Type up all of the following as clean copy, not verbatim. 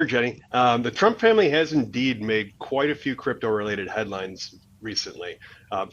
Jenny. The Trump family has indeed made quite a few crypto-related headlines recently.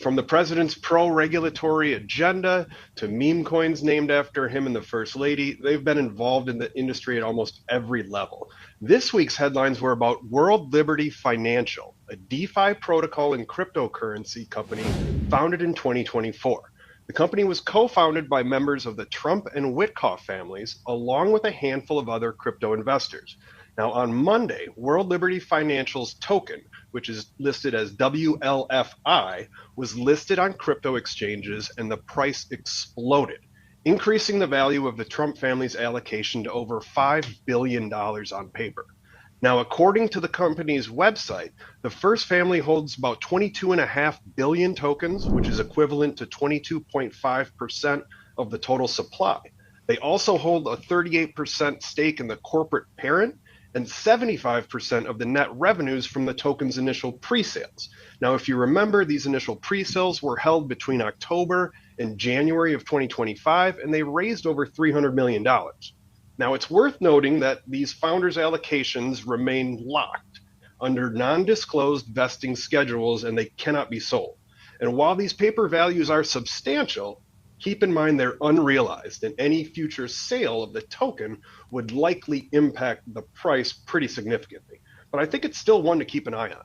From the president's pro-regulatory agenda to meme coins named after him and the First Lady, they've been involved in the industry at almost every level. This week's headlines were about World Liberty Financial, a DeFi protocol and cryptocurrency company founded in 2024. The company was co-founded by members of the Trump and Witkoff families, along with a handful of other crypto investors. Now, on Monday, World Liberty Financial's token, which is listed as WLFI, was listed on crypto exchanges and the price exploded, increasing the value of the Trump family's allocation to over $5 billion on paper. Now, according to the company's website, the first family holds about 22.5 billion tokens, which is equivalent to 22.5% of the total supply. They also hold a 38% stake in the corporate parent and 75% of the net revenues from the token's initial pre-sales. Now, if you remember, these initial pre-sales were held between October and January of 2025, and they raised over $300 million. Now, it's worth noting that these founders' allocations remain locked under non-disclosed vesting schedules, and they cannot be sold. And while these paper values are substantial, keep in mind they're unrealized, and any future sale of the token would likely impact the price pretty significantly. But I think it's still one to keep an eye on.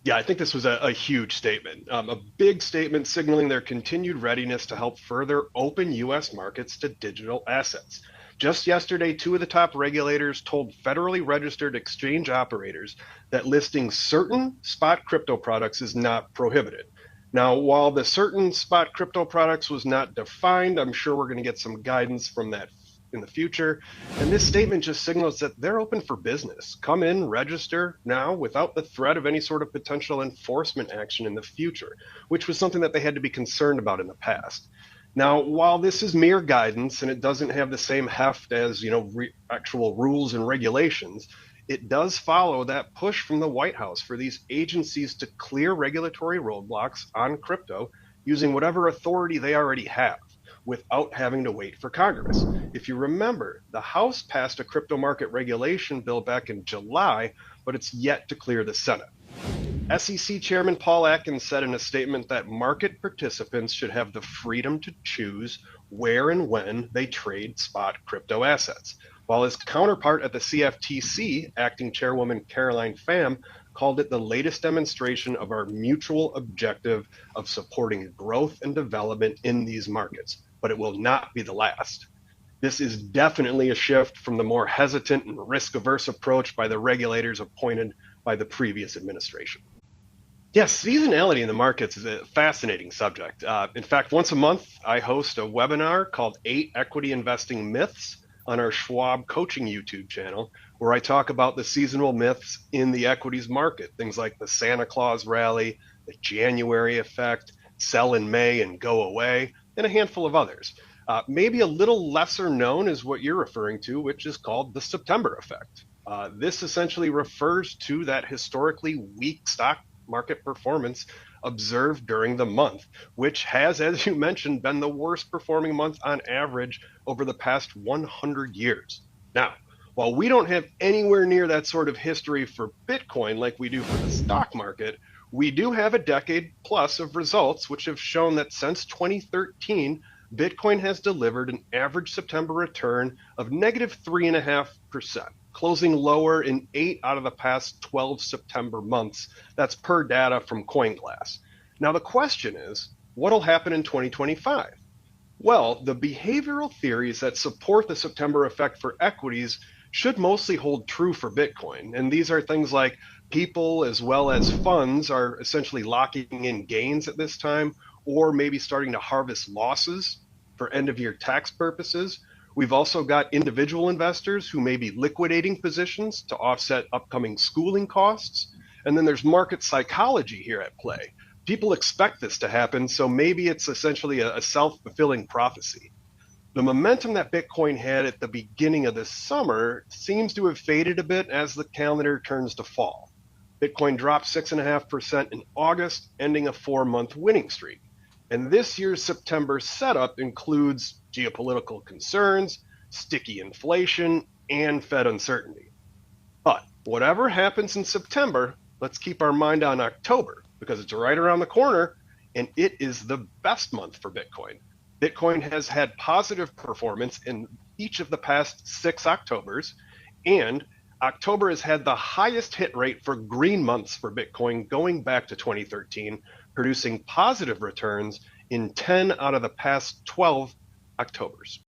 Yeah, I think this was a huge statement, a big statement signaling their continued readiness to help further open U.S. markets to digital assets. Just yesterday, two of the top regulators told federally registered exchange operators that listing certain spot crypto products is not prohibited. Now, while the certain spot crypto products was not defined, I'm sure we're going to get some guidance from that in the future. And this statement just signals that they're open for business. Come in, register now without the threat of any sort of potential enforcement action in the future, which was something that they had to be concerned about in the past. Now, while this is mere guidance and it doesn't have the same heft as, actual rules and regulations, it does follow that push from the White House for these agencies to clear regulatory roadblocks on crypto using whatever authority they already have without having to wait for Congress. If you remember, the House passed a crypto market regulation bill back in July, but it's yet to clear the Senate. SEC Chairman Paul Atkins said in a statement that market participants should have the freedom to choose where and when they trade spot crypto assets, while his counterpart at the CFTC, acting chairwoman Caroline Pham, called it the latest demonstration of our mutual objective of supporting growth and development in these markets, but it will not be the last. This is definitely a shift from the more hesitant and risk-averse approach by the regulators appointed by the previous administration. Yes, seasonality in the markets is a fascinating subject. In fact, once a month, I host a webinar called 8 Equity Investing Myths on our Schwab Coaching YouTube channel, where I talk about the seasonal myths in the equities market, things like the Santa Claus rally, the January effect, sell in May and go away, and a handful of others. Maybe a little lesser known is what you're referring to, which is called the September effect. This essentially refers to that historically weak stock market performance observed during the month, which has, as you mentioned, been the worst performing month on average over the past 100 years. Now, while we don't have anywhere near that sort of history for Bitcoin like we do for the stock market, we do have a decade plus of results which have shown that since 2013, Bitcoin has delivered an average September return of negative 3.5%, closing lower in 8 out of the past 12 September months. That's per data from CoinGlass. Now, the question is, what'll happen in 2025? Well, the behavioral theories that support the September effect for equities should mostly hold true for Bitcoin. And these are things like people as well as funds are essentially locking in gains at this time, or maybe starting to harvest losses for end-of-year tax purposes. We've also got individual investors who may be liquidating positions to offset upcoming schooling costs. And then there's market psychology here at play. People expect this to happen, so maybe it's essentially a self-fulfilling prophecy. The momentum that Bitcoin had at the beginning of this summer seems to have faded a bit as the calendar turns to fall. Bitcoin dropped 6.5% in August, ending a 4-month winning streak. And this year's September setup includes geopolitical concerns, sticky inflation, and Fed uncertainty. But whatever happens in September, let's keep our mind on October because it's right around the corner and it is the best month for Bitcoin. Bitcoin has had positive performance in each of the past 6 Octobers, and October has had the highest hit rate for green months for Bitcoin going back to 2013, producing positive returns in 10 out of the past 12 Octobers.